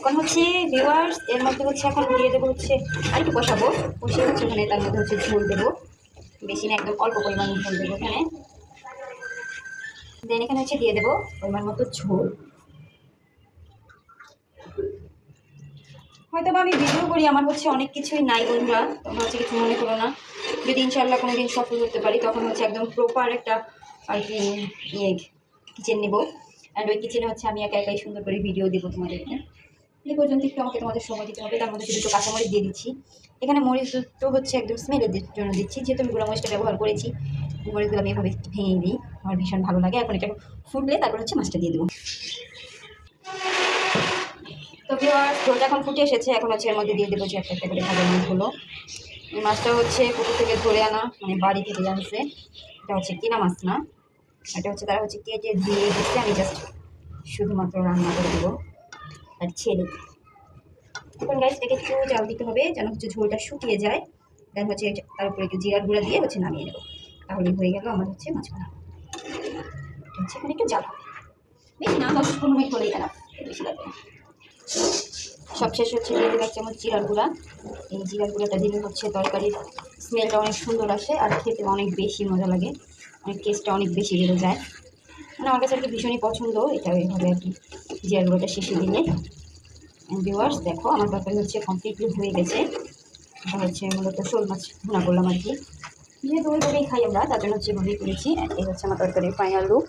এখন হচ্ছে ভিউয়ার্স এর মধ্যে হচ্ছে এখন দিয়ে দেবো হচ্ছে আর একটু কষাবো, কষিয়ে হচ্ছে ওখানে তার মধ্যে হচ্ছে ঝোল দেবো, বেশি না একদম অল্প পরিমাণ ঝোল দেবো এখানে। দেন এখানে হচ্ছে দিয়ে দেবো পরিমাণ মতো ঝোল। হয়তো বা আমি ভিডিও করি, আমার হচ্ছে অনেক কিছুই নাই বন্ধুরা, তোমরা হচ্ছে কিছু মনে করো না। যদি ইনশাআল্লাহ কোনো দিন সফল করতে পারি তখন হচ্ছে একদম প্রপার একটা আর কি ইয়ে কিচেন নেবো, অ্যান্ড ওই কিচেনে হচ্ছে আমি একা একাই সুন্দর করে ভিডিও দেবো তোমাদেরকে। এই পর্যন্ত একটু আমাকে তোমাদের সময় দিতে হবে। তার মধ্যে শুধু একটু কাঁচামরিচ দিয়ে দিচ্ছি। এখানে মরিচ তো হচ্ছে একদম স্মেলের জন্য দিচ্ছি, যেহেতু আমি গুঁড়া মরিচটা ব্যবহার করেছি। মরিচগুলো আমি এভাবে একটু ভেঙে দিই, আমার ভীষণ ভালো লাগে। এখন এটা ফুটলে তারপর হচ্ছে মাছটা দিয়ে দেবো। তো ভিউয়ার্স ঝোলটা এখন ফুটে এসেছে, এখন হচ্ছে এর মধ্যে দিয়ে দেবো যে একটা একটা করে ভাজা মাছগুলো। এই মাছটা হচ্ছে পুকুর থেকে ধরে আনা, মানে বাড়ি থেকে জানছে, এটা হচ্ছে কিনা মাছ না, এটা হচ্ছে তারা হচ্ছে কেটে দিয়ে দিচ্ছে, আমি জাস্ট শুধুমাত্র রান্না করে দেবো আর ছেড়ে। এখন গাইস এটাকে একটু জাল দিতে হবে যেন হচ্ছে ঝোলটা শুকিয়ে যায়। দেন হচ্ছে তার উপরে একটু জিরার গুঁড়া দিয়ে হচ্ছে নামিয়ে নেবো, তাহলে হয়ে গেল আমার হচ্ছে মাছ ভাজা। হচ্ছে এখানে একটু জাল হবে, বেশি না 10-15 মিনিট হলেই গেলাম, বেশি লাগবে না। সবশেষ হচ্ছে দিয়ে দেবো 1 চামচ জিরার গুঁড়া। এই জিরার গুঁড়াটা দিলে হচ্ছে তরকারির স্মেলটা অনেক সুন্দর আসে আর খেতে অনেক বেশি মজা লাগে, অনেক টেস্টটা অনেক বেশি বেড়ে যায়। মানে আমার কাছে আর কি ভীষণই পছন্দ এটা, এইভাবে আর কি জিরার গুঁড়োটা শেষে দিলে। ভিউয়ার্স দেখো আমার তরকারি হচ্ছে কমপ্লিটলি হয়ে গেছে। এটা হচ্ছে মূলত শোল মাছ ভুনা করলাম আর কি, যেহেতু ওইভাবেই খাই আমরা, তার জন্য হচ্ছে এভাবেই করেছি। এই হচ্ছে আমার তরকারির ফাইনাল লুক।